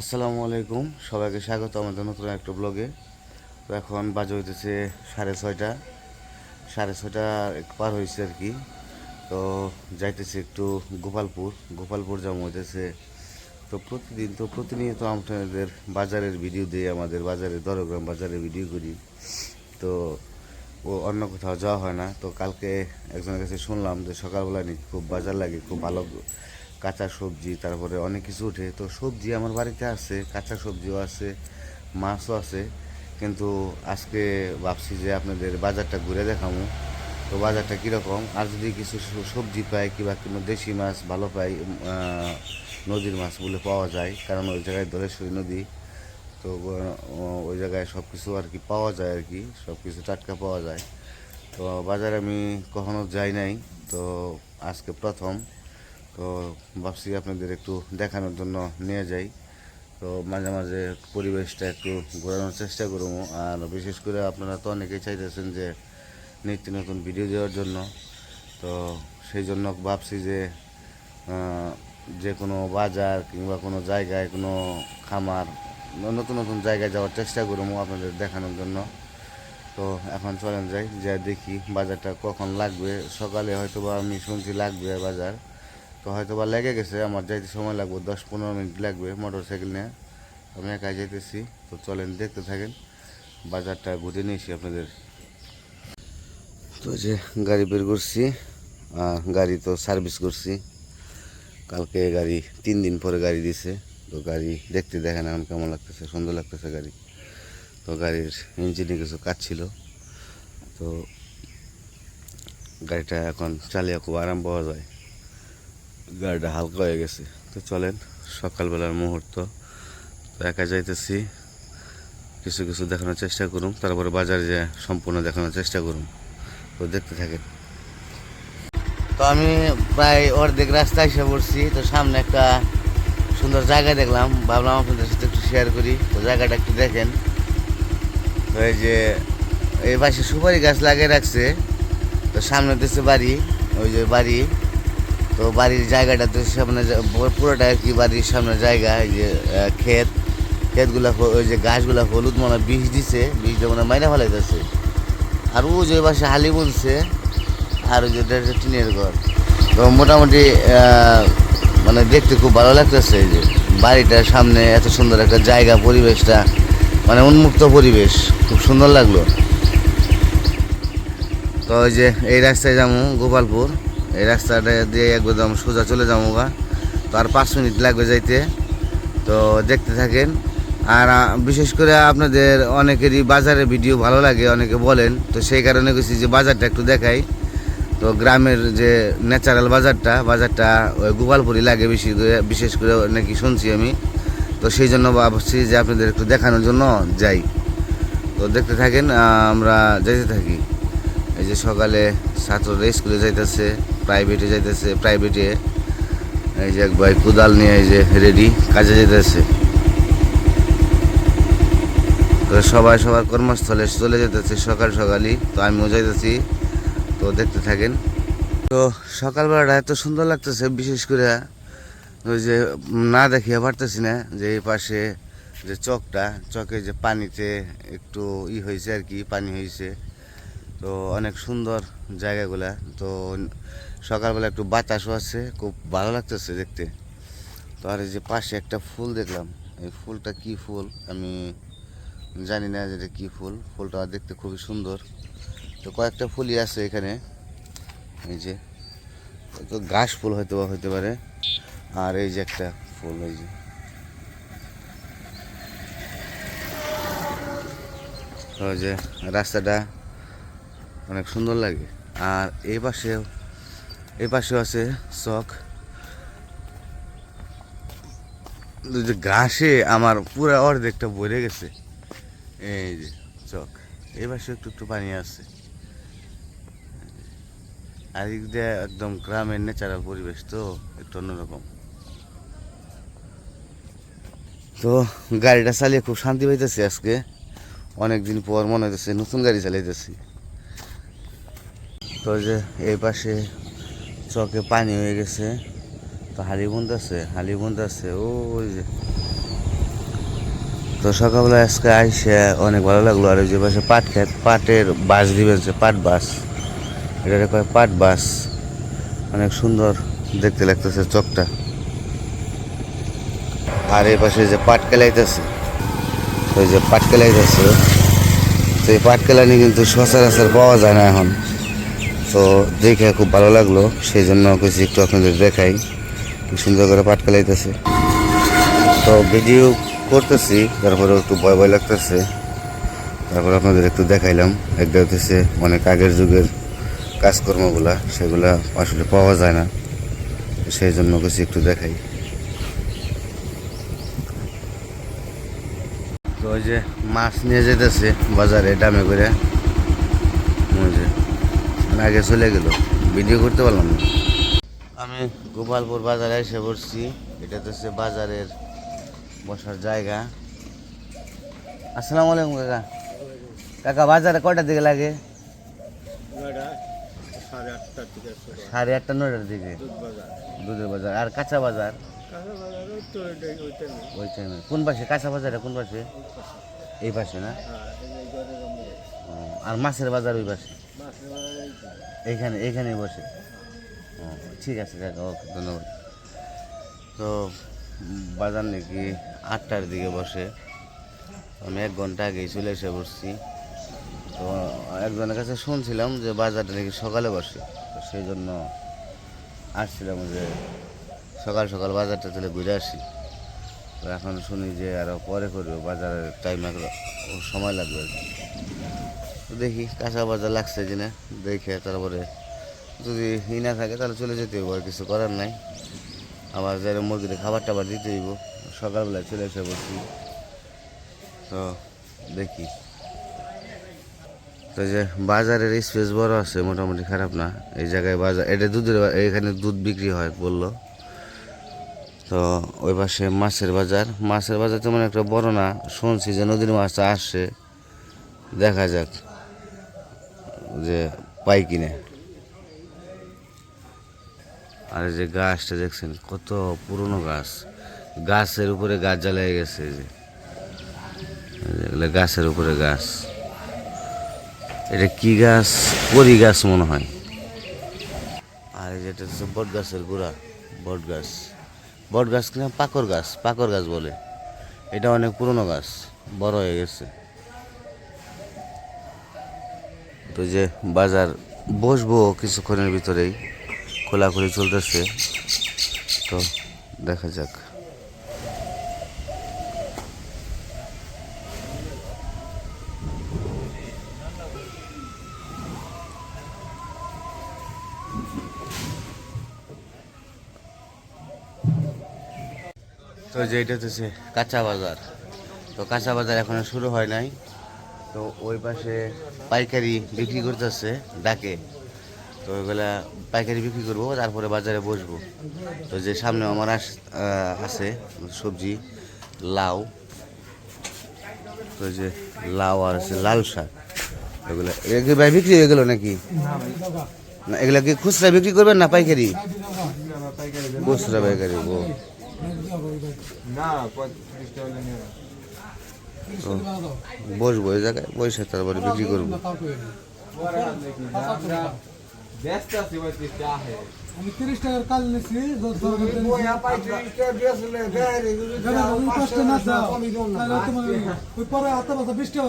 আসসালামু আলাইকুম, সবাইকে স্বাগত আমাদের নতুন একটা ব্লগে। তো এখন বাজে হইতেছে 6:30। 6:30 একটু পার হয়েছে আর কি। তো যাইতেছি একটু গোপালপুর। গোপালপুর যাওয়া হইতেছে। তো প্রতিনিয়ত আপনাদের বাজারের ভিডিও দিই, আমাদের বাজারে দরগ্রাম বাজারের ভিডিও করি। তো অন্য কোথাও যাওয়া হয় না। তো কালকে একজনের কাছে শুনলাম যে সকালবেলা নাকি খুব বাজার লাগে, খুব ভালো কাঁচা সবজি, তারপরে অনেক কিছু ওঠে। তো সবজি আমার বাড়িতে আছে, কাঁচা সবজিও আছে, মাছও আছে। কিন্তু আজকে ভাবছি যে আপনাদের বাজারটা ঘুরে দেখাবো। তো বাজারটা কীরকম, আর যদি কিছু সবজি পাই কিংবা কোনো দেশি মাছ ভালো পাই, নদীর মাছ বলে পাওয়া যায়, কারণ ওই জায়গায় ধলেশ্বরী নদী। তো ওই জায়গায় সব কিছু আর কি পাওয়া যায় আর কি, সব কিছু টাটকা পাওয়া যায়। তো বাজারে আমি কখনো যাই নাই, তো আজকে প্রথম। তো ভাবছি আপনাদের একটু দেখানোর জন্য নিয়ে যাই। তো মাঝে মাঝে পরিবেশটা একটু ঘোরানোর চেষ্টা করবো। আর বিশেষ করে আপনারা তো অনেকেই চাইতেছেন যে নিত্য নতুন ভিডিও দেওয়ার জন্য। তো সেই জন্য ভাবছি যে যে কোনো বাজার কিংবা কোনো জায়গায়, কোনো খামার, নতুন নতুন জায়গায় যাওয়ার চেষ্টা করবো আপনাদের দেখানোর জন্য। তো এখন চলেন যাই, যা দেখি বাজারটা কখন লাগবে। সকালে হয়তো বা আমি শুনছি লাগবে বাজার, তো হয়তো বা লেগে গেছে। আমার যাইতে সময় লাগবে 10-15 মিনিট লাগবে মোটর সাইকেল নিয়ে। আমি একাই যাইতেছি। তো চলেন দেখতে থাকেন, বাজারটা ঘুরে নিয়েছি আপনাদের। তো যে গাড়ি বের করছি, গাড়ি তো সার্ভিস করছি কালকে। গাড়ি 3 দিন পরে গাড়ি দিছে। তো গাড়ি দেখতে দেখেন এখন কেমন লাগতেছে, সুন্দর লাগতেছে গাড়ি। তো গাড়ির ইঞ্জিনে কিছু কাজ ছিল, তো গাড়িটা এখন চালিয়ে খুব আরাম পাওয়া যায়, গাড়িটা হালকা হয়ে গেছে। তো চলেন, সকালবেলার মুহূর্ত, তো একা যাইতেছি, কিছু কিছু দেখানোর চেষ্টা করুন, তারপরে বাজারে যে সম্পূর্ণ দেখানোর চেষ্টা করুন। তো দেখতে থাকেন। তো আমি প্রায় অর্ধেক রাস্তায় এসে পড়ছি। তো সামনে একটা সুন্দর জায়গা দেখলাম, ভাবলাম আপনাদের সাথে একটু শেয়ার করি। তো জায়গাটা একটু দেখেন। তো এই যে এই পাশে সুপারি গাছ লাগিয়ে রাখছে। তো সামনে দিচ্ছে বাড়ি, ওই যে বাড়ি। তো বাড়ির জায়গাটাতে সামনে পুরোটা আর কি বাড়ির সামনে জায়গা। এই যে ক্ষেতগুলা, ওই যে গাছগুলা হলুদ মনে হয় বিষ দিছে, বিষটা মনে হয় মাইনা ফেলাইতেছে। আর ও যে পাশে হালি বলছে, আর ওই যে টিনের ঘর। তো মোটামুটি মানে দেখতে খুব ভালো লাগতেছে। এই যে বাড়িটার সামনে এত সুন্দর একটা জায়গা, পরিবেশটা মানে উন্মুক্ত পরিবেশ, খুব সুন্দর লাগলো। তো ওই যে এই রাস্তায় যাবো গোপালপুর, এই রাস্তাটা দিয়ে একদম সোজা চলে যাবো গা। তো আর 5 মিনিট লাগবে যাইতে। তো দেখতে থাকেন। আর বিশেষ করে আপনাদের অনেকেরই বাজারের ভিডিও ভালো লাগে, অনেকে বলেন। তো সেই কারণে গেছি যে বাজারটা একটু দেখাই। তো গ্রামের যে ন্যাচারাল বাজারটা ওই গোপালপুরই লাগে বেশি করে, বিশেষ করে নাকি শুনছি আমি। তো সেই জন্য ভাবছি যে আপনাদের একটু দেখানোর জন্য যাই। তো দেখতে থাকেন, আমরা যেতে থাকি। এই যে সকালে ছাত্ররা স্কুলে যাইতেছে, প্রাইভেটে এই যে এক ভাই কোদাল নিয়ে এই যে রেডি কাজে যেতেছে। তো সবাই সবার কর্মস্থলে চলে যেতেছে সকাল সকালই। তো আমিও যাইতেছি। তো দেখতে থাকেন। তো সকালবেলাটা এত সুন্দর লাগতেছে, বিশেষ করে ওই যে না দেখিয়ে পারতেছি না যে এই পাশে যে চকে যে পানিতে একটু হয়েছে আর কি, পানি হয়েছে। তো অনেক সুন্দর জায়গাগুলা। তো সকালবেলা একটু বাতাসও আছে, খুব ভালো লাগতেছে দেখতে। তো আর এই যে পাশে একটা ফুল দেখলাম, এই ফুলটা কি ফুল আমি জানি না যে এটা কী ফুল। ফুলটা দেখতে খুবই সুন্দর। তো কয়েকটা ফুলই আছে এখানে। এই যে তো ঘাস ফুল হতে পারে। আর এই যে একটা ফুল, এই যে ওই যে রাস্তাটা অনেক সুন্দর লাগে। আর এই পাশেও আছে চক। যে ঘাসে আমার পুরো অর্ধেকটা ভরে গেছে। এই যে চক, এই পাশে একটু একটু পানি আছে। আর এদিক দিয়ে একদম গ্রামের ন্যাচারাল পরিবেশ, তো একটু অন্যরকম। তো গাড়িটা চালিয়ে খুব শান্তি পাইতেছি আজকে। অনেক দিন পর মনে হইতেছে নতুন গাড়ি চালাইতেছি। তো যে এই পাশে চকে পানি হয়ে গেছে। তো হালি বুনতেছে, ওই যে তো সকালবেলা আজকে আইসে অনেক ভালো লাগলো। আর ওই যে পাশে পাট খেত, পাটের বাস দিবেন, পাট বাস, এটা কয় পাট বাস। অনেক সুন্দর দেখতে লাগতেছে চকটা। আর এই পাশে যে পাট কেলাইতেছে, ওই যে পাট কেলাইতেছে, তো এই পাট কেলানি কিন্তু সচরাচর পাওয়া যায় না এখন। তো দেখে খুব ভালো লাগলো, সেই জন্য কিছু একটু আপনাদের দেখাই কি সুন্দর করে পাট কেলাইতেছে। তো ভিডিও করতেছি, তারপরে একটু ভয় ভয় লাগতেছে, তারপর আপনাদের একটু দেখাইলাম। একটা হতেছে অনেক আগের যুগের কাজকর্মগুলা, সেগুলা আসলে পাওয়া যায় না, সেই জন্য কিছু একটু দেখাই। তো ওই যে মাছ নিয়ে যেতেছে বাজারে দামে করে, আগে চলে গেল, ভিডিও করতে পারলাম না। আমি গোপালপুর বাজারে এসে পড়ছি। এটা তো হচ্ছে বাজারের বসার জায়গা। আসসালামু আলাইকুম কাকা। কাকা বাজারে কয়টার দিকে লাগে? 8:30 9টার দিকে দুধের বাজার। আর কাঁচা বাজার ওইখানে কোন পাশে? কাঁচা বাজারে কোন পাশে? এই পাশে না? আর মাছের বাজার ওই পাশে, এইখানে বসে। ঠিক আছে কাকা, ওকে, ধন্যবাদ। তো বাজার নাকি 8টার দিকে বসে। আমি 1 ঘন্টা আগেই চলে এসে পড়ছি। তো একজনের কাছে শুনছিলাম যে বাজারটা নাকি সকালে বসে, তো সেই জন্য আসছিলাম যে সকাল সকাল বাজারটা চলে ঘুরে আসি। তো এখন শুনি যে আরও পরে করবে, বাজারের টাইম সময় লাগবে আর কি। তো দেখি কাঁচা বাজার লাগছে কিনা, দেখে তারপরে যদি না থাকে তাহলে চলে যেতে হইব, আর কিছু করার নাই। আবার যারা মুরগিতে খাবার টাবার দিতে হইব। সকালবেলায় চলে এসে বসছি, তো দেখি। তো যে বাজারের স্পেস বড় আছে, মোটামুটি খারাপ না। এই জায়গায় বাজার, এটা দুধের, এখানে দুধ বিক্রি হয় বললো। তো ওই পাশে মাছের বাজার। মাছের বাজার তেমন একটা বড় না, শুনছি যে নদীর মাছটা আসছে, দেখা যাক যে পাই কিনে। আর এই যে গাছটা দেখছেন কত পুরনো গাছ, গাছের উপরে গাছ জ্বালিয়ে গেছে, যে গাছের উপরে গাছ। এটা কি গাছ? করি গাছ মনে হয়। আর যেটা হচ্ছে বট গাছের গোড়া, বট গাছ। বট গাছ কিনা পাকর গাছ, পাকর গাছ বলে। এটা অনেক পুরনো গাছ, বড় হয়ে গেছে। তো যে বাজার বসবো কিছুক্ষণের ভিতরেই, খোলাখুলি চলতেছে, তো দেখা যাক। তো যে এটা হচ্ছে কাঁচা বাজার। তো কাঁচা বাজার এখনো শুরু হয় নাই। তো ওই পাশে পাইকারি বিক্রি করতেছে ডাকে। তো ওইগুলা পাইকারি বিক্রি করবো, তারপরে বাজারে বসবো। তো যে সামনে আমার আছে সবজি, লাউ। তো যে লাউ আর আছে লাল শাক, এগুলো ভাই বিক্রি হয়ে গেলো নাকি? না, এগুলা কি খুচরা বিক্রি করবেন না পাইকারি? খুচরা পাইকারি। ও বসবো এই জায়গায়, বসে তারপরে বিক্রি করবো। আমি 30 টাকার কাল নিছি, ওই পরে হাতে বাসা 20 টাকা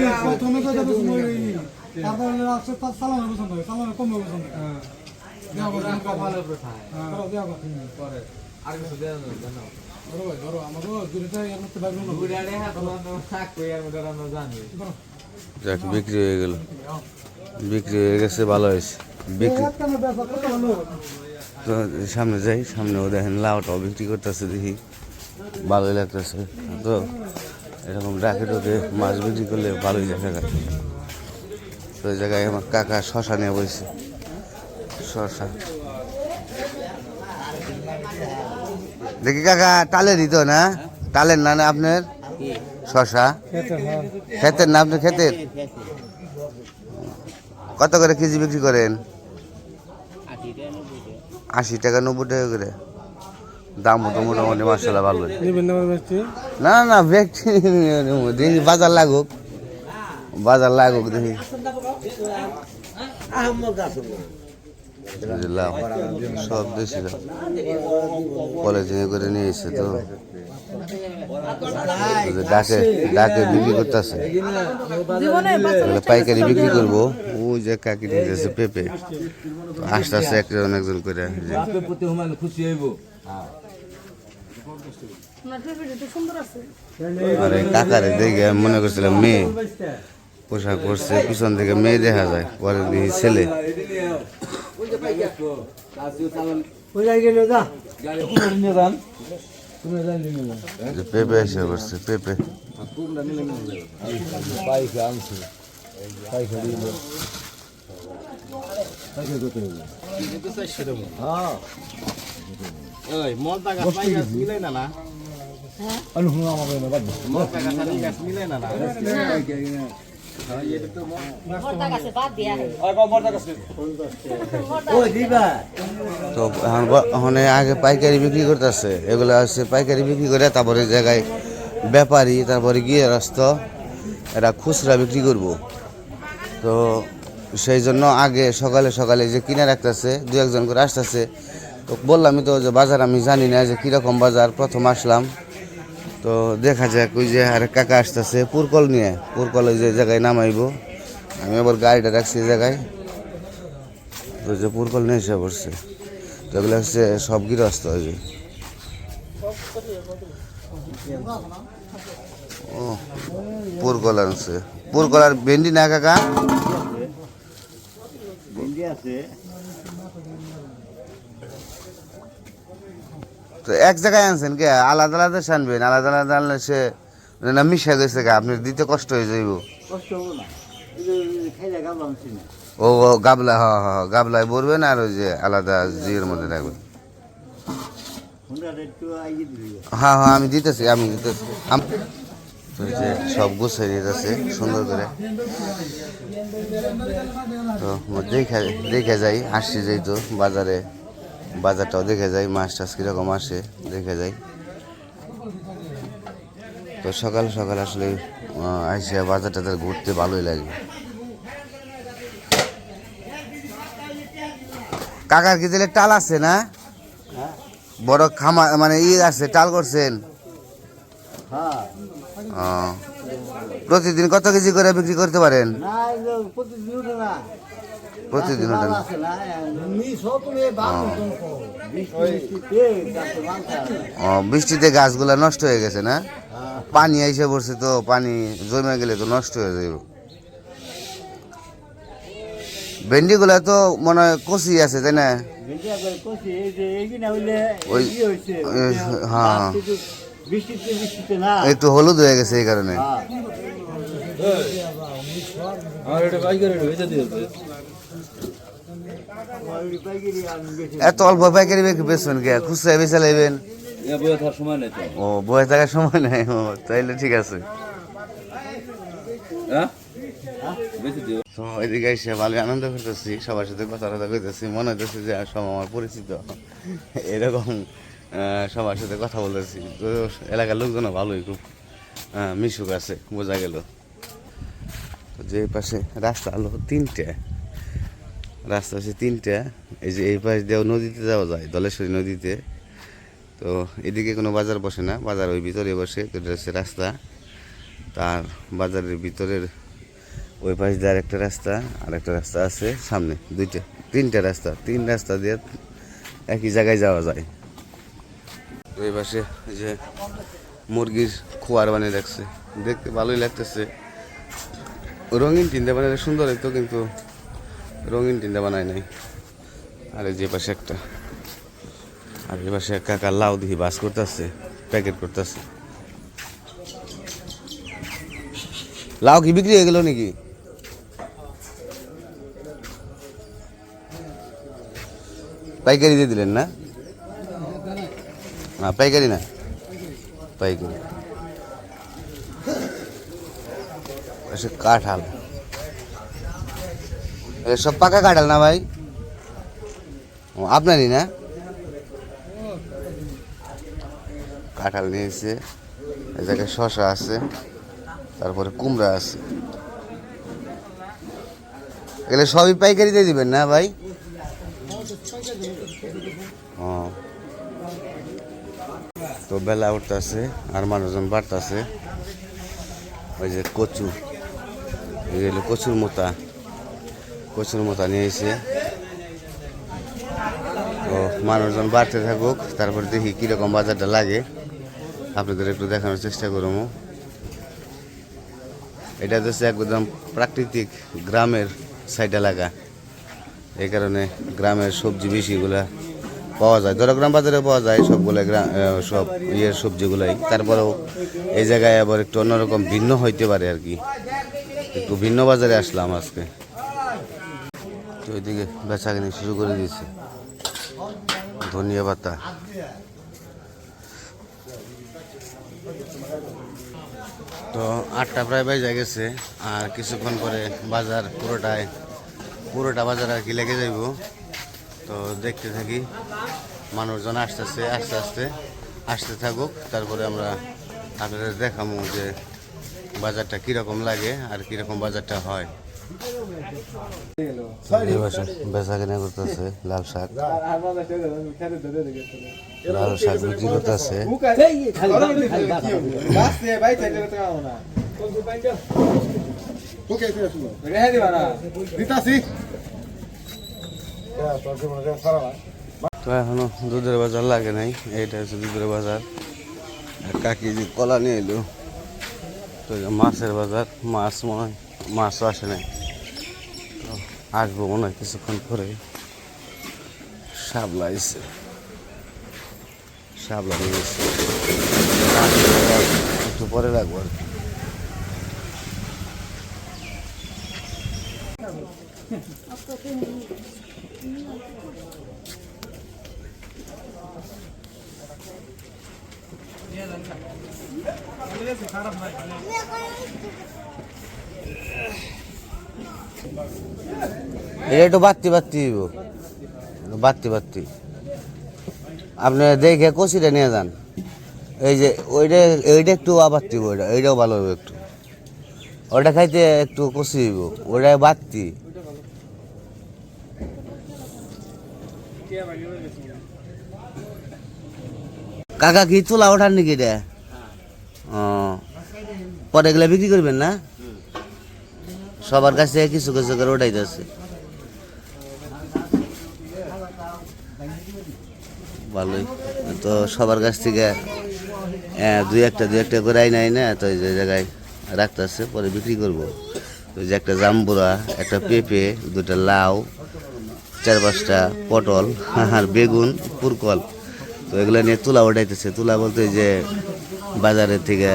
তুমি প্রথমে তো তারপরে সালামের পছন্দ হয়, সালামের কমে পছন্দ বিক্রি হয়ে গেল, বিক্রি হয়ে গেছে, ভালো হয়েছে বিক্রি। তো সামনে যাই, সামনেও দেখেন লাউটাও বিক্রি করতেছে, দেখি ভালোই লাগতেছে। তো এরকম ডাকে টোকে মাছ বিক্রি করলে ভালোই দেখা যায়। তো ওই জায়গায় আমার কাকা শশা নিয়ে বসছে, শশা দেখি। কাকা টালের দিত না? টালের না আপনার শশা? ক্ষেতের না আপনার? ক্ষেতের। কত করে কেজি বিক্রি করেন? 80 টাকা 90 টাকা করে দাম তো মোটামুটি মাসাল্লাহ ভালো। নিবেন না ব্যক্তি না না না ব্যক্তি দেখি বাজার লাগুক, বাজার লাগুক দেখি। লাভ সব দেশি লাভ পলিথিনে করে নিয়ে এসছে তো ডাকে ডাকে বিক্রি করতেছে, পাইকারি বিক্রি করবো। ওই যে কাকি নিতেছে পেঁপে, আস্তে আস্তে একজন একজন করে। আরে কাকারে দেখে আমি মনে করছিলাম মেয়ে, পোশাক পরছে, পিছন থেকে মেয়ে দেখা যায়, পরে দেখি ছেলে। পেঁপে এসে পড়ছে, পেঁপে তো এখন আগে পাইকারি বিক্রি করতেছে, এগুলো হচ্ছে পাইকারি বিক্রি করে তারপরে জায়গায় ব্যাপারী, তারপরে গিয়ে রাস্তা এরা খুচরা বিক্রি করব। তো সেই জন্য আগে সকালে সকালে যে কিনে রাখতেছে, দু একজন করে আসতেছে। তো বললামই তো যে বাজার আমি জানি না যে কীরকম বাজার, প্রথম আসলাম। তো দেখা যাক, ওই যে আরেক কাকা আসতেছে পুরকল নিয়ে, পুরকল ওই যে জায়গায় নামাইব। আমি আবার গাড়িটা রাখছি এই জায়গায়, তো যে পুরকল নিয়ে এসে পড়ছে। তো এগুলো হচ্ছে সব গৃহস্থ। ওই যে ও পুরকল আনছে, পুরকল আর ভেন্ডি না কাকা? তো এক জায়গায় আনছেন কে? আলাদা আলাদা আনবেন, আলাদা আলাদা আনলে সে না মিশা গেছে গা, আপনার দিতে কষ্ট হয়ে যাইব। ও গাবলা, হ্যাঁ হ্যাঁ গাবলায় ভরবেন আর ওই যে আলাদা জিয়ের মধ্যে রাখবেন। হ্যাঁ হ্যাঁ আমি দিতেছি, আমি দিতেছি। ওই যে সব গুছিয়ে দিতেছে সুন্দর করে। তো দেখে যাই, আসছি যেহেতু বাজারে, বাজারটাও দেখে যাই, মাছ টাছ কীরকম আসে দেখে যাই। তো সকাল সকাল আসলে আসে বাজারটা ঘুরতে ভালোই লাগে। কাকার কি দিলে টাল আছে না? বড় খামা মানে আছে, টাল করছেন? প্রতিদিন কত কেজি করে বিক্রি করতে পারেন? প্রতিদিন ওঠে না। বৃষ্টিতে গাছগুলা নষ্ট হয়ে গেছে না? পানি এসে পড়ছে, তো পানি জমে গেলে তো নষ্ট হয়ে যাবে। ভেন্ডিগুলা তো মনে হয় কচি আছে, তাই না? হ্যাঁ একটু হলুদ হয়ে গেছে এই কারণে। এত অল্প পাইকারি বেচবেন কে? খুচরা বেচা লাইবেন? ও বয়ে থাকার সময় নাই, ও তাইলে ঠিক আছে। তো এদিকে এসে ভালো আনন্দ করতেছি, সবার সাথে কথা কথা কইতেছি, মনে হইতেছে যে সব আমার পরিচিত, এরকম সবার সাথে কথা বলতেছি। তো এলাকার লোকজনও ভালোই, খুব মিশুক আছে, বোঝা গেল। যে পাশে রাস্তা হলো তিনটা, রাস্তা আছে তিনটা। এই যে এই পাশ দিয়েও নদীতে যাওয়া যায়, ধলেশ্বরী নদীতে। তো এদিকে কোনো বাজার বসে না, বাজার ওই ভিতরে বসে। তো এটা হচ্ছে রাস্তা, তার বাজারের ভিতরের ওই পাশ দিয়ে আরেকটা রাস্তা, আরেকটা রাস্তা আছে সামনে, তিনটা রাস্তা, তিন রাস্তা দিয়ে একই জায়গায় যাওয়া যায়। ওই পাশে যে মুরগির খোয়ার বানিয়ে রাখছে, দেখতে ভালোই লাগতেছে। রঙিন টিনটা বানালে সুন্দর হইতো, কিন্তু রঙিন টিনটা বানায় নাই। আর যে পাশে একটা, আর এই পাশে কাকা লাউ দিয়ে বাস করতেছে, প্যাকেট করতেছে। লাউ কি বিক্রি হয়ে গেল নাকি? পাইকারি দিয়ে দিলেন না? না পাইকারি না, পাইকারি। কাঁঠাল, সব পাকা কাঁঠাল না ভাই? ও আপনারই না? কাঁঠাল নিয়েছে, এই জায়গায় শসা আছে, তারপরে কুমড়া আছে। এগুলো সবই পাইকারি দিয়ে দিবেন না ভাই? ও, তো বেলা উঠতেছে আর মানুষজন বাড়তেছে। ওই যে কচু, এগুলো কচুর মোতা নিয়ে এসে ও মানুষজন বাড়তে থাকুক, তারপরে দেখি কীরকম বাজারটা লাগে আপনাদের একটু দেখানোর চেষ্টা করবো। এটা হচ্ছে একদম প্রাকৃতিক গ্রামের সাইড এলাকা, এই কারণে গ্রামের সবজি বেশিগুলা পাওয়া যায়। দরগ্রাম বাজারে পাওয়া যায় সবগুলো সব ইয়ের সবজিগুলাই, তারপরেও এই জায়গায় আবার একটু অন্যরকম ভিন্ন হইতে পারে আর কি। একটু ভিন্ন বাজারে আসলাম আজকে। তো ওইদিকে বেচা কিনে শুরু করে দিয়েছে। ধনিয়া পাতা, তো 8টা প্রায় বেজে গেছে, আর কিছুক্ষণ পরে বাজার পুরোটা বাজার আর কি লেগে যাইব। তো দেখতে থাকি, মানুষজন আসতেছে, আস্তে আস্তে আসতে থাকুক, তারপরে আমরা আপনাদের দেখাবো যে বাজারটা কীরকম লাগে আর কীরকম বাজারটা হয়। বেচা কেনা করতেছে লাল শাক বিক্রি করতেছে। তো এখনো দুধের বাজার লাগে নাই, এইটা হচ্ছে দুধের বাজার। কাকি যে কলা নিয়ে এলো, তো মাছের বাজার, মাছ মনে হয় মাছও আসে নাই, তো আসবো মনে হয় কিছুক্ষণ পরে। শাপলা এসে শাপলা নিয়ে এসে একটু পরে রাখবো আর কি। এটা একটু বাত্তি আপনি দেখে কষিটা নিয়ে যান। এই যে এইটা একটু আবাত্তি, এইটাও ভালো হবে একটু, ওটা খাইতে একটু কষি হইব, ওটা বাত্তি। কাকা কি চুলা ওঠার নাকি এটা? ও, পরে এগুলা বিক্রি করবেন না? সবার কাছে কিছু কিছু করে ওঠাইতেছে। ভালোই, তো সবার কাছ থেকে দুই একটা করে আই না, তো এই জায়গায় রাখতেছে, পরে বিক্রি করবো। তো যে একটা জাম্বুরা, একটা পেঁপে, 2টা লাউ, 4-5টা পটল আর বেগুন, পুরকল, তো এগুলো নিয়ে তুলা ওঠাইতেছে। তুলা বলতে যে বাজারের থেকে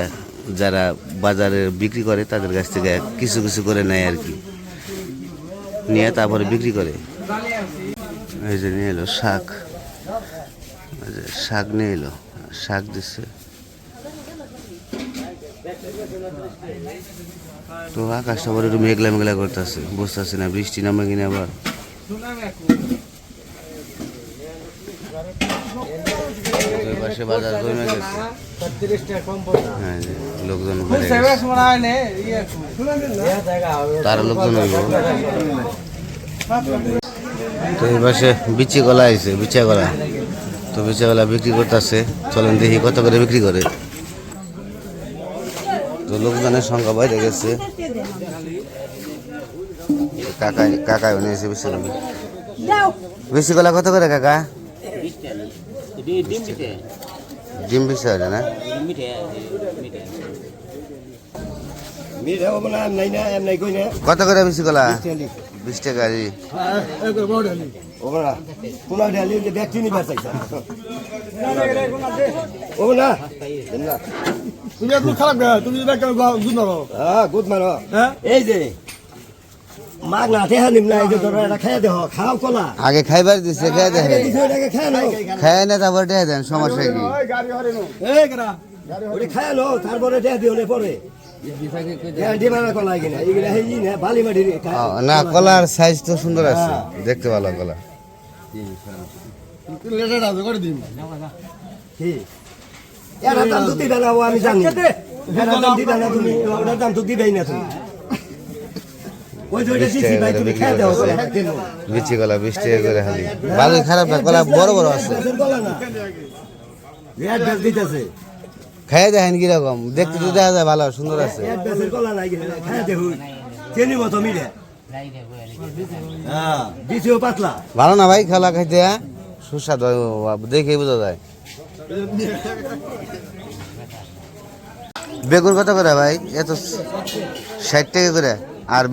যারা বাজারে বিক্রি করে তাদের কাছ থেকে কিছু কিছু করে নেয় আর কি, নিয়ে তারপরে বিক্রি করে। এই যে নিয়ে এলো শাক, শাক নিয়ে এলো, শাক দিচ্ছে। তো আকাশটা আবার একটু মেঘলা করতেছে, বুঝতেছি না বৃষ্টি নামে কিনা আবার। পাশে বাজার জমে গেছে, হ্যাঁ লোকজন তার লোকজন হইব। তো এই পাশে বিচি কলা আইছে, বিচা কলা, তো বিচা কলা বিক্রি করতেছে। চলেন দেখি কত করে বিক্রি করে। তো লোকজনের সংখ্যা বাইরে গেছে। কাকাই নিয়েছে বেশি কলা কত করে কাকা? ডিম বেশি হয় না? কত করে বেশি কলা? 20 টাকা। আগে খাইবার দিচ্ছে, খাই না তারপরে দেয় দেন, সমস্যা কি? না, কলার সাইজ তো সুন্দর আছে, দেখতে ভালো কলা। লেটার আছে করে দিন কি এর দাম তো দিবে না ও আমি জানি এর দাম দিবে না তুমি ওটার দাম তো দিবেই না তুমি ওই যে ওইটা দিছি ভাই তুমি খেয়ে দাও বিচি কলা 20 টাকা করে খালি ভালোই খারাপ না কলা বড় বড় আছে রেড বেল দিতেছে খাই দেখেন কিরকম দেখতে তো দেখা যায় ভালো সুন্দর আছে রেড বেলের কলা নাই খেয়ে দেখুন চেনি মতো মিলে হ্যাঁ দিছিও পাতলা ভালো না ভাই খালা খাইতে সুস্বাদু দেখেই বোঝা যায় বেগুন কত করে ভাই এত 60 টাকা করে আর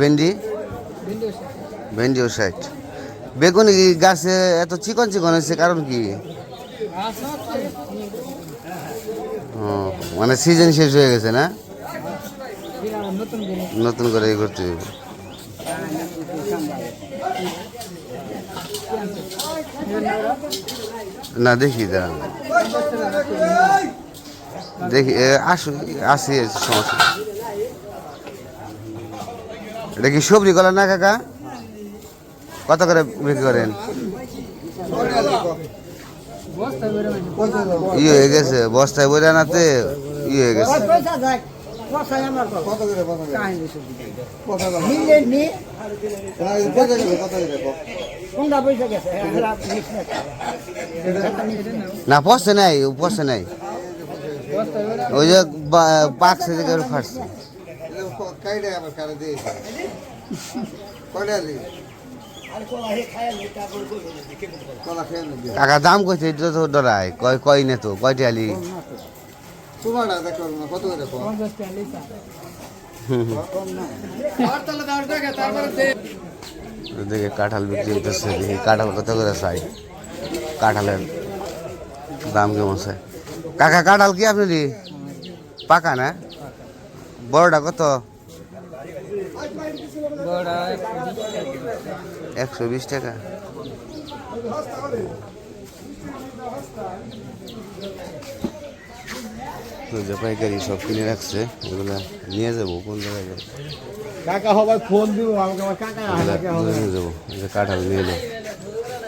ভেন্ডিও 60 বেগুন কি গাছে এত চিকন চিকন হয়েছে কারণ কি মানে সিজন শেষ হয়ে গেছে না নতুন করে করতে হবে না দেখি দাঁড়ান দেখি আসি সমস্যা এটা কি সবজি কলা না কাকা কত করে বিক্রি করেন ইয়ে হয়ে গেছে বস্তায় বইরা আনাতে ইয়ে হয়ে গেছে না পচে নাই পচে নাই ওই যে পাকছে যে ফাটছে কাকা দাম কইছে এটা তো ডরায় কয় না তো কয়টি আলি দেখে কাঁঠাল বিক্রি হইতেছে দেখি কাঁঠাল কত করে চাই কাঁঠালের দাম কেমন আছে কাকা কাঁঠাল কি আপনি পাকা না বড়টা কত 120 টাকা পাইকারি সব কিনে রাখছে এগুলা নিয়ে যাবো কোন জায়গায় যাবো কাকা সবাই ফোন দিব আমাকে আমার কাকা নিয়ে যাবো কাঁঠাল নিয়ে এলো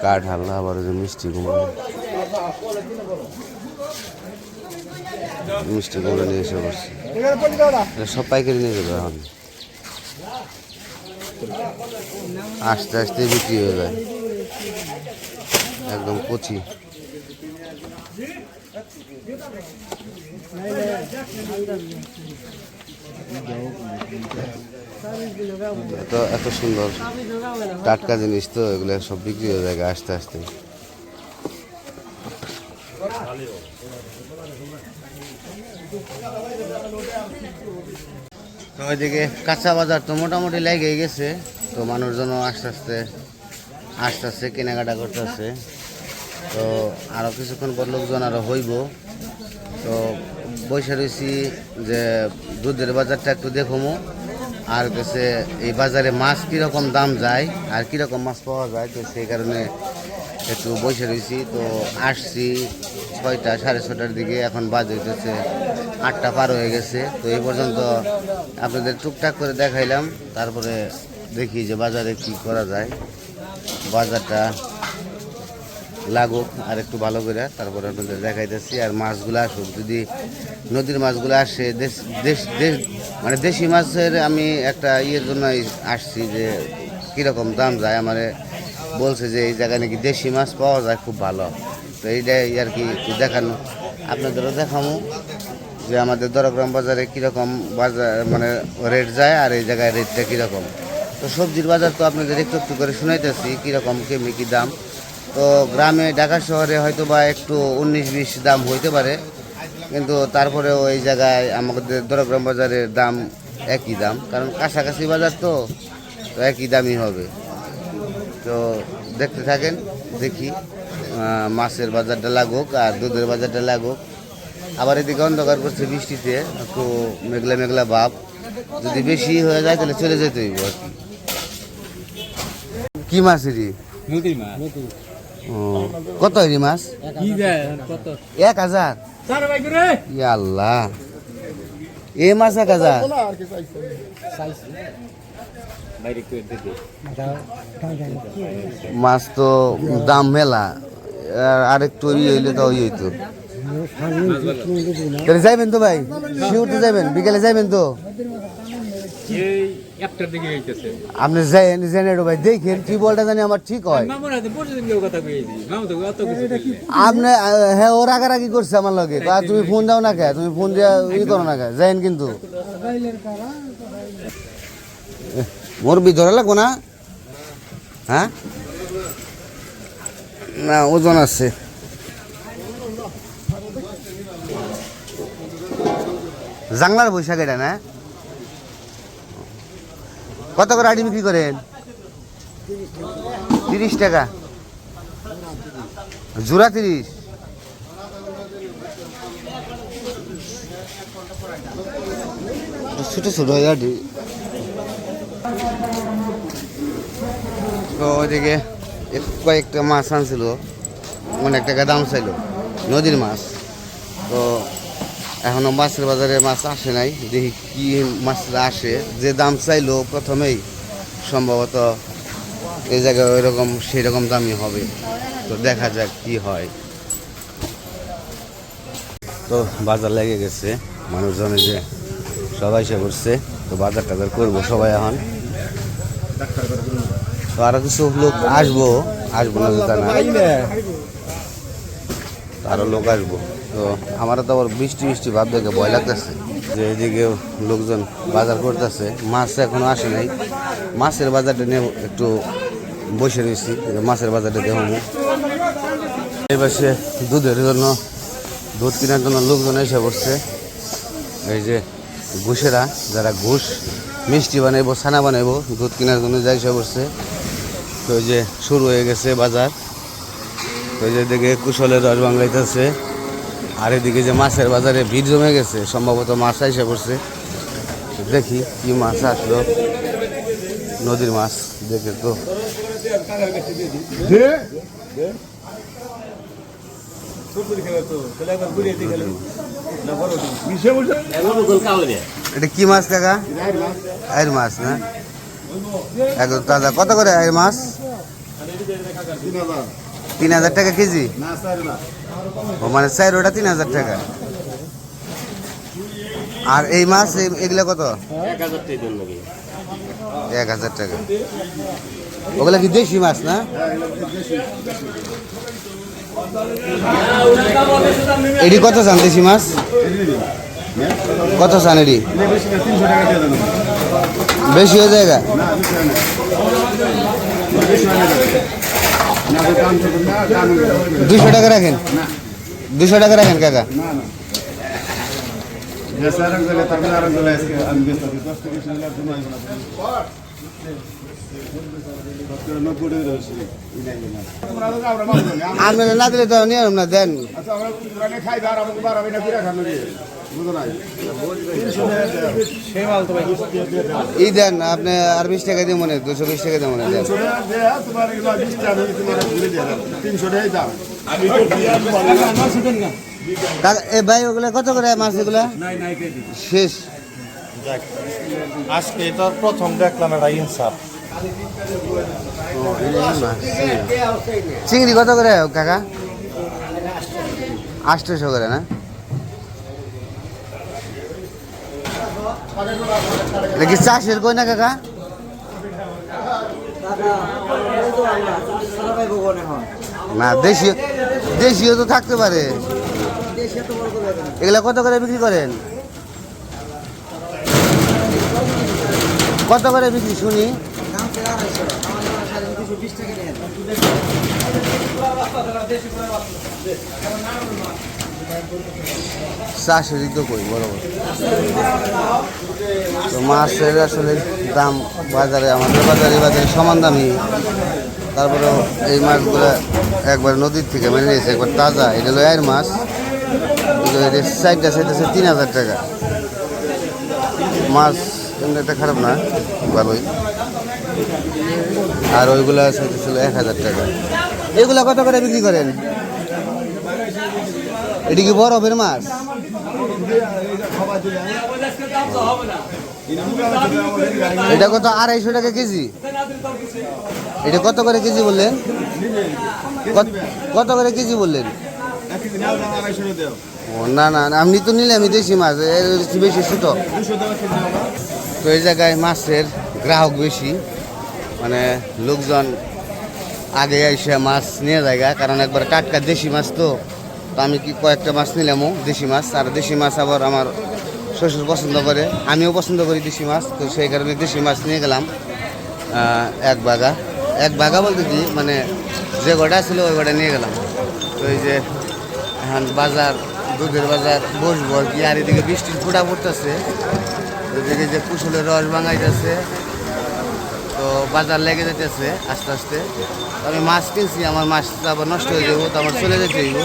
কাঁঠাল আবার মিষ্টি কুমড়ো নিয়ে এসে বসছে সব পাইকারি নিয়ে যাবে এখন আস্তে আস্তে বিক্রি হয়ে যায় একদম কচি এত সুন্দর টাটকা জিনিস তো এগুলো সব বিক্রি হয়ে যায় আস্তে আস্তে তো ওইদিকে কাঁচা বাজার তো মোটামুটি লেগে গেছে তো মানুষজন আস্তে আস্তে কেনাকাটা করতেছে তো আরও কিছুক্ষণ পর লোকজন আরও হইব তো বসে রয়েছি যে দুধের বাজারটা একটু দেখবো আর কাছে এই বাজারে মাছ কীরকম দাম যায় আর কীরকম মাছ পাওয়া যায় তো সেই কারণে একটু বসে রয়েছি তো আসছি 6টা 6:30টার দিকে এখন বাজে হইতেছে 8টা পার হয়ে গেছে তো এই পর্যন্ত আপনাদের টুকটাক করে দেখাইলাম তারপরে দেখি যে বাজারে কি করা যায় বাজারটা লাগুক আর একটু ভালো করে তারপরে আপনাদের দেখাইতেছি আর মাছগুলো আসুক যদি নদীর মাছগুলো আসে মানে দেশি মাছের আমি একটা ইয়ের জন্য আসছি যে কীরকম দাম যায় আমারে বলছে যে এই জায়গায় নাকি দেশি মাছ পাওয়া যায় খুব ভালো তো এইটাই আর কি একটু দেখানো আপনাদেরও দেখাবো যে আমাদের দরগ্রাম বাজারে কীরকম বাজার মানে রেট যায় আর এই জায়গায় রেটটা কীরকম তো সবজির বাজার তো আপনাদের একটু একটু করে শুনাইতেছি কীরকম কেমনি কী দাম তো গ্রামে ঢাকা শহরে হয়তো বা একটু 19-20 দাম হইতে পারে কিন্তু তারপরেও এই জায়গায় আমাদের দরগ্রাম বাজারের দাম একই দাম কারণ কাছাকাছি বাজার তো একই দামই হবে তো দেখতে থাকেন দেখি মাছের বাজারটা লাগুক আর দুধের বাজারটা লাগুক আবার এদিকে অন্ধকার করছে বৃষ্টিতে একটু মেঘলা মেঘলা ভাব যদি বেশি হয়ে যায় তাহলে চলে যেতে হইব আর কি মাছ এটি কত এটি মাছ 1000 আল্লাহ এ মাছ 1000 মাছ তো দাম মেলা, আর একটু ইয়ে হইলে তো ইয়ে হইতো। তাহলে যাইবেন তো ভাই, শিউরতে যাবেন, বিকেলে যাইবেন তো? আপনি যাইন জেনারেটর ভাই, দেখেন কি বলটা জানি আমার ঠিক হয়। আপনি হ্যাঁ ও রাগারাগি করছে আমার লগে, আর তুমি ফোন দাও না কে, তুমি ফোন দিয়ে ই করো না কে, যাইন কিন্তু। মুরবি ধরে লাগবো না? হ্যাঁ না, ওজন আছে। জাংলার বৈশাখ এটা না? কত করে আড়ি বিক্রি করেন? 30 টাকা জোড়া। 30 ছোট ছোট আড়ি। তো ওইদিকে কয়েকটা মাছ আনছিল, অনেক টাকা দাম চাইলো, নদীর মাছ। তো এখনো মাছের বাজারে মাছ আসে নাই, দেখি কি মাছটা আসে। যে দাম চাইলো প্রথমেই সম্ভবত এই জায়গায় ওই রকম সেই রকম দামই হবে। তো দেখা যাক কি হয়। তো বাজার লেগে গেছে, মানুষজনে যে সবাই এসে করছে, তো বাজার টাজার করবো সবাই এখন। তো আরো কিছু লোক আসবো না তা না, আরো লোক আসবো। তো আমারও তো আবার বৃষ্টি ভাব দেখে ভয় লাগতেছে, যে এদিকে লোকজন বাজার করতেছে। মাছ এখনো আসে নাই, মাছের বাজারটা নিয়ে একটু বসে রয়েছি, মাছের বাজারটা দেখো। এই পাশে দুধের জন্য, দুধ কেনার জন্য লোকজন এসে পড়ছে। এই যে ঘুষেরা, যারা ঘুষ মিষ্টি বানাইবো, ছানা বানাইবো, দুধ কেনার জন্য যাই এসে পড়ছে। তো এই যে শুরু হয়ে গেছে বাজার। তো এই যে দিকে কুশলের রস বাংলাইতেছে, আর এদিকে যে মাছের বাজারে ভিড় জমে গেছে, সম্ভবত মাছ এসে পড়ছে। দেখি কি মাছ আসলো, নদীর মাছ দেখে তো এটা কি মাছ কাকা? আয়ের মাছ না, একদম তাজা। কত করে আয়ের মাছ? 3000 টাকা কেজি। ও মানে 4ওটা 3000 টাকা। আর এই মাছ এগুলা কত? 1000 টাকা। ওগুলা কি দেশি মাছ না? এটি কত চান দেশি মাছ? কত চান এটি? বেশি হয়ে যায়? 200 টাকা রাখেন, 200 টাকা রাখেন কাকা। আপনারা না দিলে তো নিয়ম না, দেন। এই দেন আপনি, আর 20 টাকা দিয়ে মনে, 220 টাকা দিয়ে মনে দেন। এ ভাই ওগুলা কত করে মাছ? এগুলা শেষ। আজকে তো প্রথম দেখলাম একটা ইনসাফ। চিংড়ি কত করে কাকা? 800 করে না? দেখি চাষের কই না কাকা? না দেশীয় তো থাকতে পারে। এগুলা কত করে বিক্রি করেন? কত করে বিক্রি শুনি? চাষেরই তো কই বরাবর। তো মাছের আসলে দাম বাজারে, আমাদের বাজারে সমান দামই। তারপরেও এই মাছগুলো একবার নদীর থেকে মেনে নিয়েছে, একবার তাজা। এটা হলো এর মাছ, সাইডটা চাইতেছে 3000 টাকা। মাছ এমনি একটা খারাপ না, ভালোই। আর ওইগুলা চাইতেছিল 1000 টাকা। এগুলা কত করে বিক্রি করেন? এটি কি বরফের মাছ? এটা কত 250 টাকা কেজি? এটা কত করে কেজি বললেন? কত করে কেজি বললেন? ও না না না, আমি তো নিলে আমি দেশি মাছ এর বেশি ছোট। তো এই জায়গায় মাছের গ্রাহক বেশি, মানে লোকজন আগে এসে মাছ নিয়ে যায়, কারণ একবার টাটকা দেশি মাছ। তো আমি কি কয়েকটা মাছ নিলামও দেশি মাছ, আর দেশি মাছ আবার আমার শ্বশুর পছন্দ করে, আমিও পছন্দ করি দেশি মাছ। তো সেই কারণে দেশি মাছ নিয়ে গেলাম এক বাগা বলতে কি, মানে যে গোটা ছিল ওই গোটা নিয়ে গেলাম। তো এই যে এখন বাজার, দুধের বাজার বসবো আর কি। আর এদিকে বৃষ্টির ফোঁটা পড়তেছে, ওইদিকে যে কুশলের রস ভাঙাইতেছে, তো বাজার লেগে যেতেছে আস্তে আস্তে। আমি মাছ কিনছি, আমার মাছটা আবার নষ্ট হয়ে যাবো, তো আমার চলে যেতে হইব।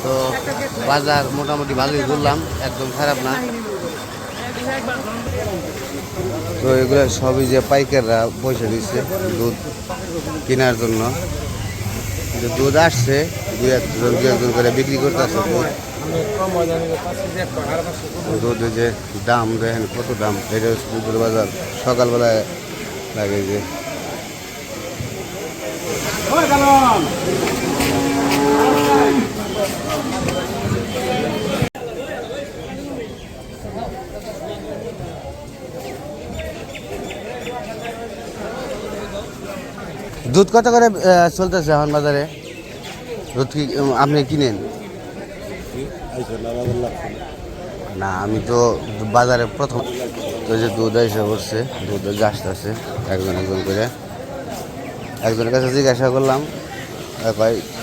তো বাজার মোটামুটি ভালোই ঘুরলাম, একদম খারাপ না। তো এগুলো সবই যে পাইকাররা পয়সা দিচ্ছে দুধ কেনার জন্য। যে দুধ আসছে দু একজন করে বিক্রি করতে আসছে দুধের যে দাম দেখেন কত দাম। এটা হচ্ছে দুধের বাজার, সকালবেলায় লাগে যে দুধ কত করে চলতেছে এখন বাজারে? দুধ কি আপনি কিনেন? না, আমি তো বাজারে প্রথম, তো যে দুধ এসে পড়ছে, দুধের গাছ আছে একজন করে। একজনের কাছে জিজ্ঞাসা করলাম,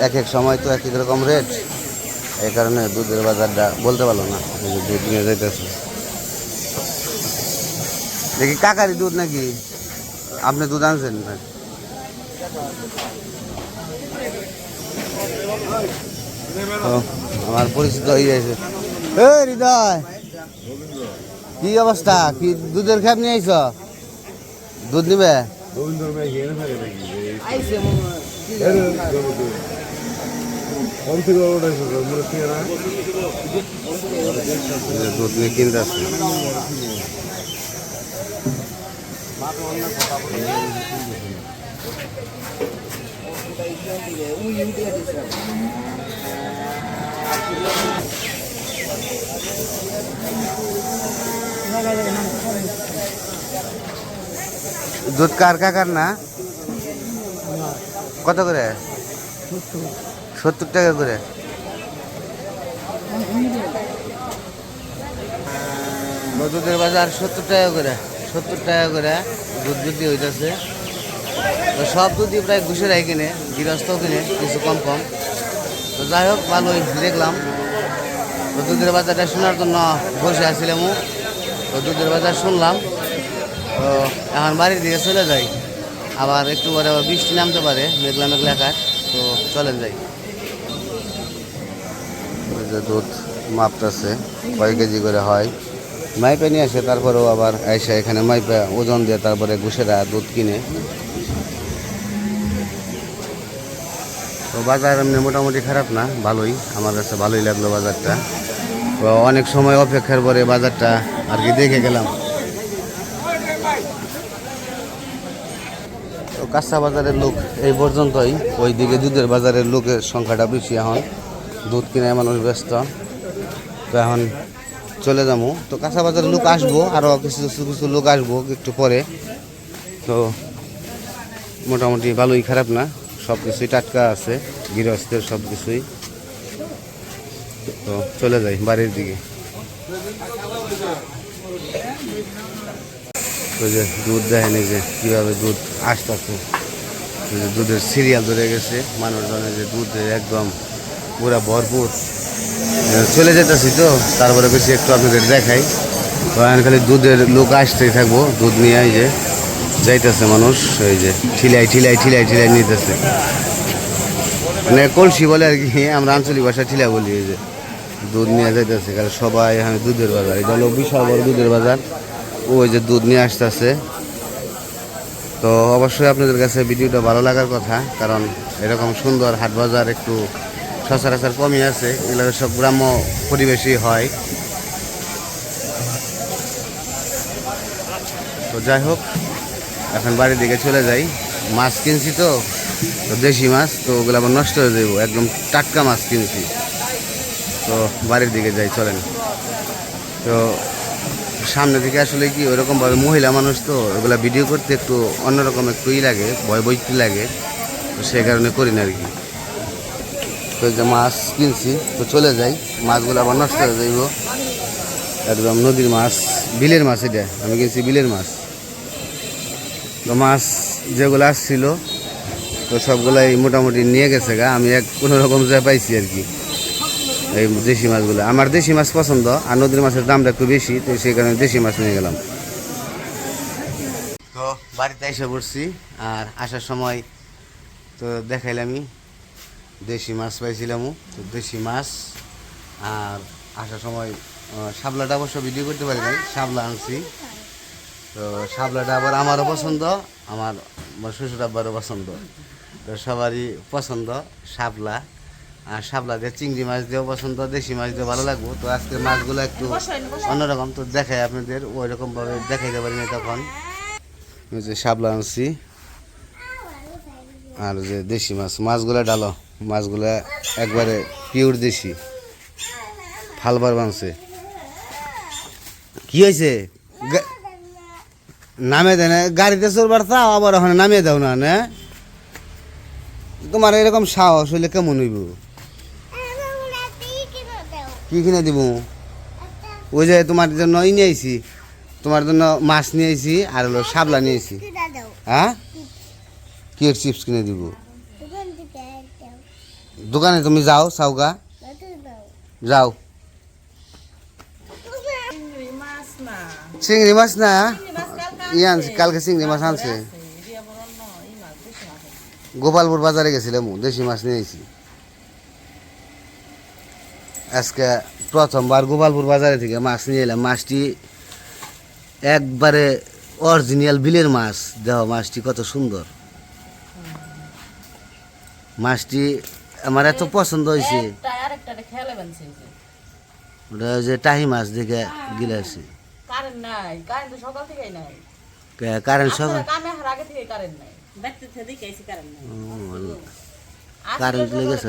এক এক সময় তো এক এক রকম রেট, এই কারণে দুধের বাজারটা বলতে পারলো না। দুধ নিয়ে যাইতেছে দেখি কাকারি দুধ নাকি? আপনি দুধ আনছেন না? আমার পরিচিত হয়ে গেছে। এই হৃদয়, কি অবস্থা? কি দুধের খেপ নিয়ে আইছ? দুধ নিবে? দুধ নিয়ে কিনতে আসছে। দুধ কাকার না? কত করে? 70 টাকা করে। দুধের বাজার 70 টাকা করে, 70 টাকা করে দুধ বিক্রি হইতেছে। তো সব দুধই প্রায় ঘুষেরাই কিনে, গৃহস্থ কিনে কিছু কম কম। তো যাই হোক, ভালোই দেখলাম। তো দুধের বাজারটা শোনার জন্য বসে আসছিলাম। তো দুধের বাজার শুনলাম, তো এখন বাড়ির দিকে চলে যাই। আবার একটু পরে আবার বৃষ্টি নামতে পারে, মেঘলা মেঘলা আকাশ। তো চলে যাই। যে দুধ মাপতেছে কয় কেজি করে হয়, মাইপে নিয়ে আসে, তারপরেও আবার এসে এখানে মাইপে ওজন দিয়ে তারপরে ঘুষেরা দুধ কিনে। তো বাজার এমনি মোটামুটি খারাপ না, ভালোই, আমার কাছে ভালোই লাগলো বাজারটা। তো অনেক সময় অপেক্ষার পরে বাজারটা আর কি দেখে গেলাম। তো কাঁচা বাজারের লোক এই পর্যন্তই, ওইদিকে দুধের বাজারের লোকের সংখ্যাটা বেশি। এখন দুধ কিনে মানুষ ব্যস্ত। তো এখন চলে যাবো। তো কাঁচা বাজারের লোক আসবো, আরও কিছু কিছু লোক আসবো একটু পরে। তো মোটামুটি ভালোই, খারাপ না, সব কিছুই টাটকা আছে, গৃহস্থের সব কিছুই। তো চলে যাই বাড়ির দিকে। তো যে দুধ দেখেনি যে কীভাবে দুধ আসতেছে, দুধের সিরিয়াল ধরে গেছে মানুষজনের, যে দুধ একদম পুরা ভরপুর। চলে যেতেছি, তো তারপরে বেশি একটু আপনাদের দেখাই। তো এখন খালি দুধের লোক আসতেই থাকবো, দুধ নিয়ে এই যে যাইতেছে মানুষ, এই যে ঠিলাই ঠিলাই ঠিলাই ঠিলাই নিতেছে, মানে কলসি বলে আর কি, আমরা আঞ্চলিক ভাষায় ঠিলা বলি। এই যে দুধ নিয়ে যাইতেছে, কারণ সবাই এখানে দুধের বাজার, এটা হলো বিশাল বড় দুধের বাজার। ওই যে দুধ নিয়ে আসতেছে। তো অবশ্যই আপনাদের কাছে ভিডিওটা ভালো লাগার কথা, কারণ এরকম সুন্দর হাট বাজার একটু সচরাচর কমই আছে, এগুলো সব গ্রাম্য পরিবেশই হয়। যাই হোক এখন বাড়ির দিকে চলে যাই। মাছ কিনছি তো তো দেশি মাছ, তো ওগুলো আবার নষ্ট হয়ে যাবো, একদম টাটকা মাছ কিনছি। তো বাড়ির দিকে যাই চলেন। তো সামনে থেকে আসলে কি ওইরকমভাবে মহিলা মানুষ তো ওগুলা ভিডিও করতে একটু অন্যরকম একটু লাগে, ভয় ভয়টি লাগে, তো সেই কারণে করি না আর কি। তো এই যে মাছ কিনছি, তো চলে যাই, মাছগুলো আবার নষ্ট হয়ে যাইব। একদম নদীর মাছ, বিলের মাছ, এটা আমি কিনছি বিলের মাছ। তো মাছ যেগুলো আসছিল তো সবগুলাই মোটামুটি নিয়ে গেছে গা, আমি কোনো রকম যা পাইছি আর কি। এই দেশি মাছগুলো, আমার দেশি মাছ পছন্দ, আর নদীর মাছের দামটা একটু বেশি, তো সেই কারণে দেশি মাছ নিয়ে গেলাম। তো বাড়িতে এসে পড়ছি, আর আসার সময় তো দেখাইলামই দেশি মাছ পাইছিলাম, তো দেশি মাছ। আর আসার সময় শাপলাটা অবশ্য ভিডিও করতে পারি নাই, শাপলা আনছি। তো শাপলাটা আবার আমারও পছন্দ, আমার শ্বশুর আব্বারও পছন্দ, তো সবারই পছন্দ শাপলা। আর শাপলা দিয়ে চিংড়ি মাছ দিয়েও পছন্দ, দেশি মাছ দিয়ে ভালো লাগবো। তো আজকের মাছগুলো একটু অন্যরকম, তো দেখাই আপনাদের, ওই রকমভাবে দেখাইতে পারি না তখন। যে শাপলা আনছি আর যে দেশি মাছ, মাছগুলা ডালো, মাছগুলা একবারে পিওর দেশি, ফালবার বানছে। কি হয়েছে? নামে দেয় না, গাড়িতে চলবার চাও আবার ওখানে নামিয়ে দাও না। না তোমার এরকম সাহস হইলে কেমন হইব? কি কিনে দিব? ওই যে তোমার জন্য নিয়ে আইছি, তোমার জন্য মাছ নিয়ে আইছি, আর হলো শাপলা নিয়ে আইছি। হ্যাঁ, কি চিপস কিনে দিব? দোকানে তুমি যাও, সাউকা যাও। চিংড়ি মাছ না, আনছে কালকে, চিংড়ি মাছ আনছে। গোপালপুর বাজারে গেছিলাম, দেশি মাছ নিয়ে আইছি। আজকে প্রথমবার গোপালপুর বাজারে থেকে মাছ নিয়ে এলাম। মাছটি একবারে অরিজিনাল বিলের মাছ, দেখো মাছটি কত সুন্দর। মাছটি আমার এত পছন্দ হয়েছে, ওটা যে টাহি মাছ দেখে গিলাছি। কারেন্ট সকাল কারেন্ট লেগেছে,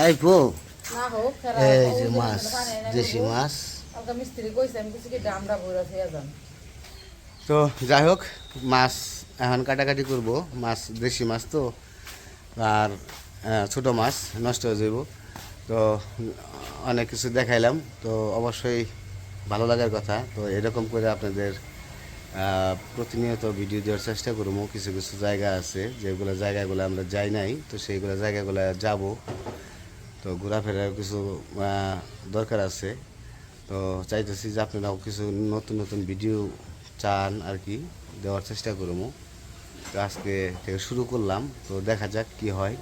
এই পো এই যে মাছ, দেশি মাছ। তো যাই হোক, মাছ এখন কাটাকাটি করব, মাছ দেশি মাছ তো, আর ছোট মাছ নষ্ট হয়ে যাব। তো অনেক কিছু দেখাইলাম, তো অবশ্যই ভালো লাগার কথা। তো এরকম করে আপনাদের প্রতিনিয়ত ভিডিও দেওয়ার চেষ্টা করবো। কিছু কিছু জায়গা আছে যেগুলো জায়গাগুলো আমরা যাই নাই, তো সেইগুলো জায়গাগুলো যাব। তো ঘোরাফেরার কিছু দরকার আছে, তো চাইতেছি যে আপনারাও কিছু নতুন নতুন ভিডিও চান আর কি, দেওয়ার চেষ্টা করবো। তো আজকে থেকে শুরু করলাম, তো দেখা যাক কি হয়।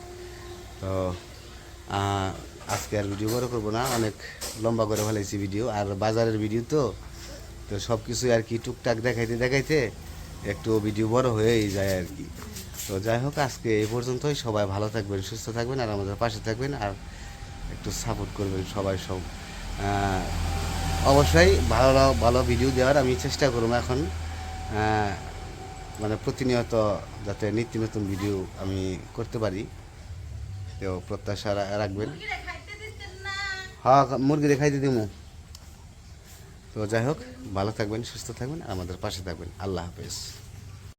তো আজকে আর ভিডিও বড় করবো না, অনেক লম্বা করে ফেলেছি ভিডিও, আর বাজারের ভিডিও তো তো সব কিছুই আর কি টুকটাক দেখাইতে দেখাইতে একটু ভিডিও বড় হয়েই যায় আর কি। তো যাই হোক, আজকে এই পর্যন্তই। সবাই ভালো থাকবেন, সুস্থ থাকবেন, আর আমাদের পাশে থাকবেন, আর একটু সাপোর্ট করবেন সবাই। সব অবশ্যই ভালো ভালো ভিডিও দেওয়ার আমি চেষ্টা করব এখন, মানে প্রতিনিয়ত যাতে নিত্য নতুন ভিডিও আমি করতে পারি, তো প্রত্যাশা রাখবেন। হ্যাঁ, মুরগি খাইতে দিব। তো যাই হোক, ভালো থাকবেন, সুস্থ থাকবেন, আর আমাদের পাশে থাকবেন। আল্লাহ হাফেজ।